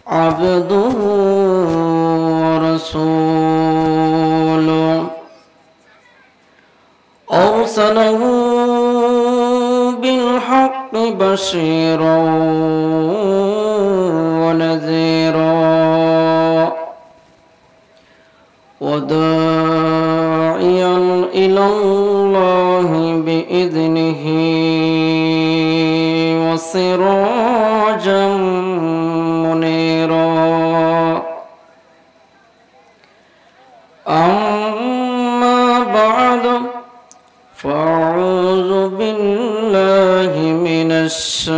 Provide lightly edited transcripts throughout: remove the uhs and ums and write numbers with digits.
عبده ورسوله أرسله بالحق بشيرا ونذيرا وداعيا إلى الله بإذنه وسراجا منيرا أما بعد فأعوذ بالله من الشيطان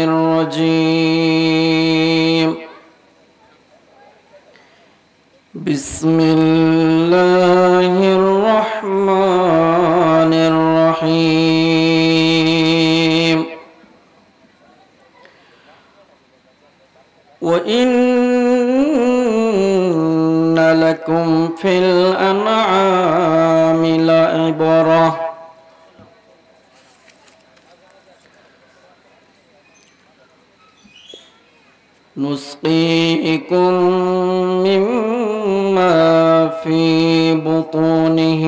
الرجيم بسم الله الرحمن الرحيم وإن لكم في الأنعام لعبرة نسقيكم مما في بطونه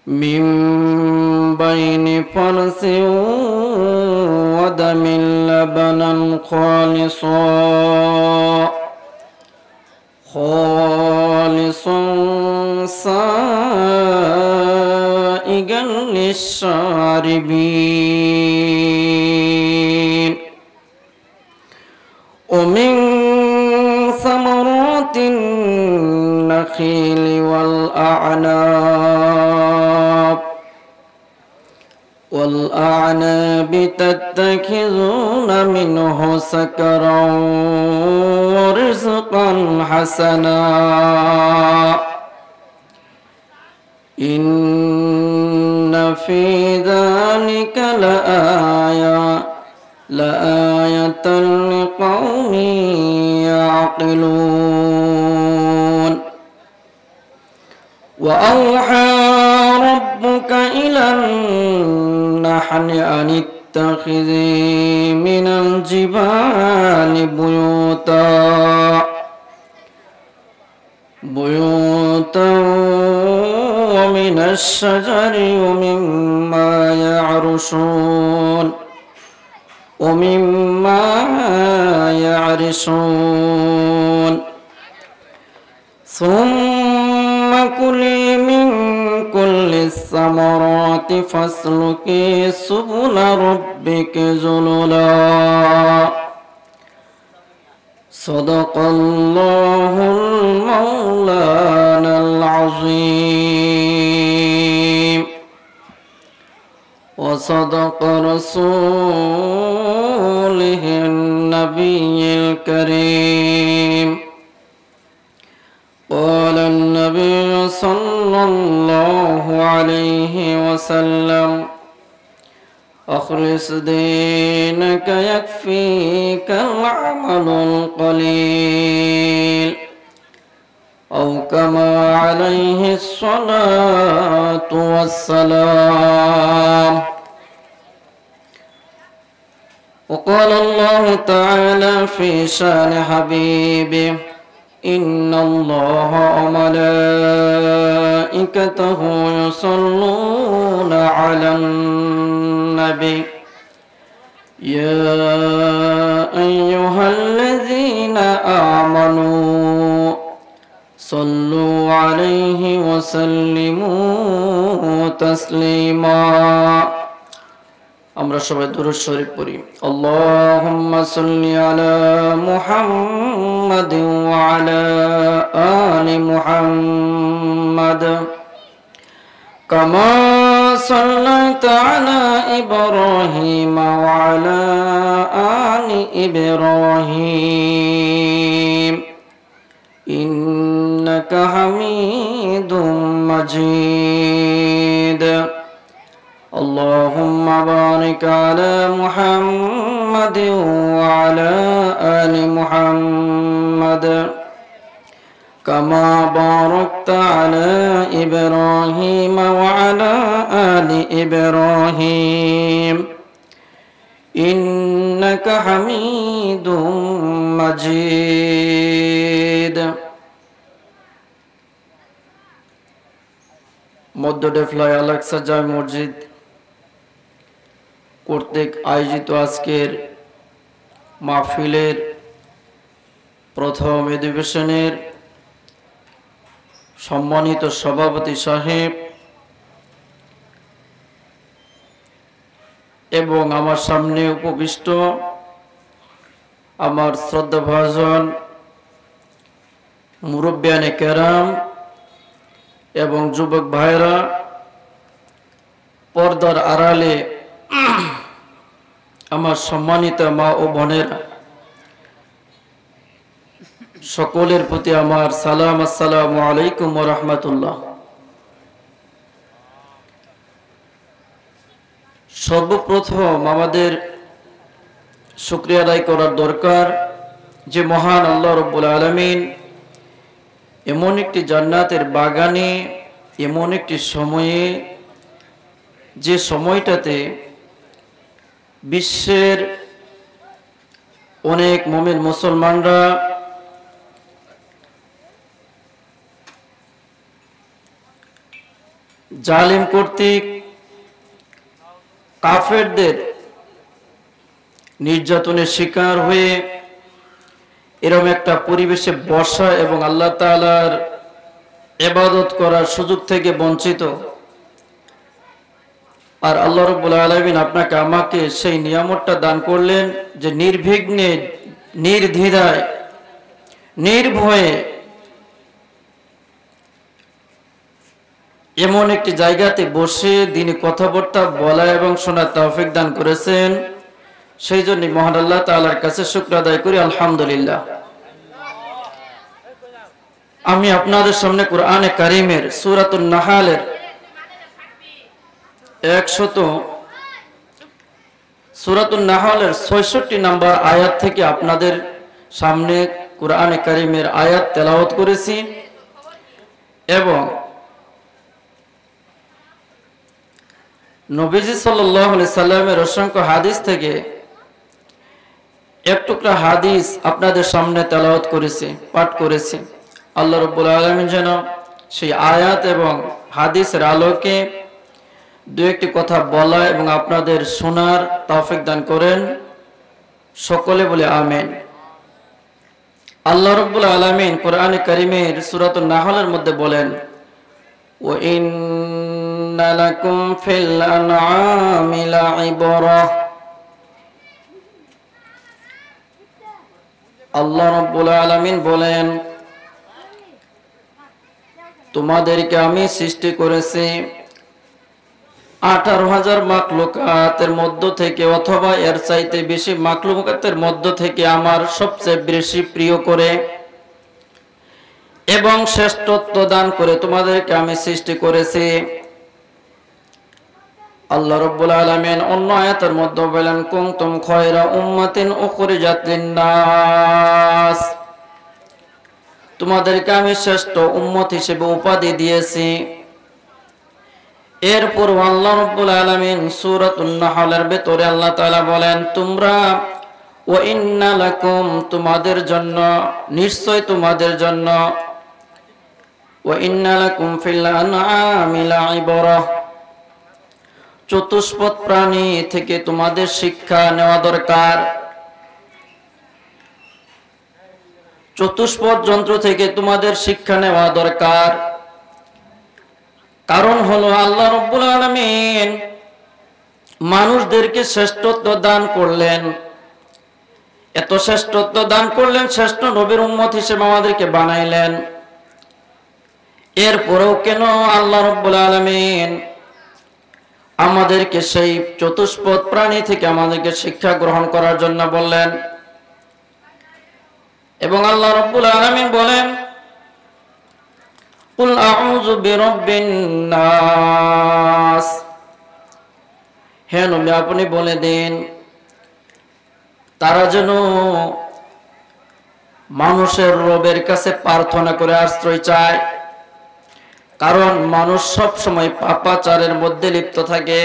من بين فرث ودم لبنا خالصا سائغا للشاربين ومن ثمرات النخيل والأعناب تتخذون منه سكرا ورزقا حسنا إن في ذلك لآية لقوم يعقلون وأوحى ربك إلى النحل أن اتخذي من الجبال بيوتا ومن الشجر ومما يعرشون ثم كلي من كل الثمرات فاسلكي سبل ربك ذللا صدق الله المولانا العظيم وصدق رسوله النبي الكريم قال النبي صلى الله عليه وسلم أخلص دينك يكفيك العمل القليل أو كما عليه الصلاة والسلام وقال الله تعالى في شان حبيبه إن الله وملائكته يصلون على النبي يا أيها الذين آمنوا صلوا عليه وسلموا تسليما আমরা সবাই দুরূদ শরীফ পড়ি আল্লাহুম্মা সাল্লি আলা মুহাম্মাদিন ওয়া আলা আলি মুহাম্মাদ কামা সাল্লাইতা আলা ইব্রাহিম ওয়া আলা আলি ইব্রাহিম ইন্নাকা হামিদুম মাজিদ اللهم بارك على محمد وعلى آل محمد كما باركت على إبراهيم وعلى آل إبراهيم হামিদুম মাজিদ। মধ্য ডেফলাই আল-আকসা জামে মসজিদ কর্তৃক আয়োজিত আজকের মাহফিলের প্রথম অধিবেশনের সম্মানিত সভাপতি সাহেব এবং আমার সামনে উপবিষ্ট আমার শ্রদ্ধাভাজন মুরব্বিয়ানে কেরাম এবং যুবক ভাইরা, পর্দার আড়ালে আমার সম্মানিত মা ও বোনেরা, সকলের প্রতি আমার সালাম। আসসালামু আলাইকুম ওয়া রাহমাতুল্লাহ। সর্বপ্রথম আমাদের শুকরিয়া আদায় করার দরকার যে মহান আল্লাহ রাব্বুল আলামিন এমন একটি জান্নাতের বাগানে, এমন একটি সময়ে, যে সময়টাতে বিশ্বের অনেক মুমিন মুসলমানরা জালিম কর্তৃক কাফেরদের নির্যাতনের শিকার হয়ে এরকম একটা পরিবেশে বসা এবং আল্লাহ তাআলার ইবাদত করার সুযোগ থেকে বঞ্চিত। আর আল্লাহ রাব্বুল আলামিন আপনাকে আমাকে সেই নিয়ামতটা দান করলেন যে নির্বিঘ্নে, নির্দ্বিধায়, নির্ভয়ে এমন একটি জায়গাতে বসে দিনে কথাবার্তা বলা এবং শোনার তৌফিক দান করেছেন। সেই জন্য মহান আল্লাহ তাআলার কাছে শুকর আদায় করি, আলহামদুলিল্লাহ। আমি আপনাদের সামনে কোরআনে কারীমের সূরাতুন নাহালের 66 নম্বর আয়াত থেকে আপনাদের সামনে কোরআনে কারীমের আয়াত তেলাওয়াত করেছি এবং নবীজি সাল্লাল্লাহু আলাইহি সাল্লামের অসংখ্য হাদিস থেকে এক টুকরা হাদিস আপনাদের সামনে তেলাওয়াত করেছি, পাঠ করেছি। আল্লাহ রাব্বুল আলামিন যেন সেই আয়াত এবং হাদিসের আলোকে দু একটি কথা বলা এবং আপনাদের শোনার তৌফিক দান করেন। সকলে বলে আমিন। আল্লাহ রাব্বুল আলামিন কোরআনে কারীমের সূরাতুন নাহলের মধ্যে বলেন, ওয়া ইন্না লাকুম ফিল আনআমি লাইবরাহ। আল্লাহ রাব্বুল আলামিন বলেন, তোমাদেরকে আমি সৃষ্টি করেছি 18,000 মাখলুকাতের মধ্য থেকে অথবা এর চাইতে বেশি মাখলুকাতের মধ্য থেকে আমার সবচেয়ে বেশি প্রিয় করে এবং শ্রেষ্ঠত্ব দান করে তোমাদেরকে আমি সৃষ্টি করেছি। আল্লাহ রাব্বুল আলামিন অন্য আয়াতের মধ্যে বলেন, কুনতুম খায়রা উম্মাতিন উখরিজাত লিন-নাস। তোমাদেরকে আমি শ্রেষ্ঠ উম্মত হিসেবে উপাধি দিয়েছি। এরপর আল্লাহ রাব্বুল আলামিন সূরাতুন নাহলের ভিতরে আল্লাহ তাআলা বলেন, তোমরা ওয়া ইন্না লাকুম, তোমাদের জন্য, নিশ্চয় তোমাদের জন্য, ওয়া ইন্না লাকুম ফিল আনআমি লাইবরাহ, চতুষ্পদ প্রাণী থেকে তোমাদের শিক্ষা নেওয়া দরকার। চতুষ্পদ যন্ত্র থেকে তোমাদের শিক্ষা নেওয়া দরকার। কারণ হলো আল্লাহ রাব্বুল আলামিন মানুষদেরকে শ্রেষ্ঠত্ব দান করলেন। এত শ্রেষ্ঠত্ব দান করলেন, শ্রেষ্ঠ নবীর উম্মত হিসেবে আমাদেরকে বানাইলেন। এরপরেও কেন আল্লাহ রাব্বুল আলামিন আমাদেরকে সেই চতুষ্পদ প্রাণী থেকে আমাদেরকে শিক্ষা গ্রহণ করার জন্য বললেন? এবং আল্লাহ রাব্বুল আলামিন বলেন, কুল আউযু বিরাব্বিন নাস। হে নবী, আপনি বলে দিন তারা যেন মানুষের রবের কাছে প্রার্থনা করে আশ্রয় চায়। কারণ মানুষ সব সময় পাপাচারের মধ্যে লিপ্ত থাকে।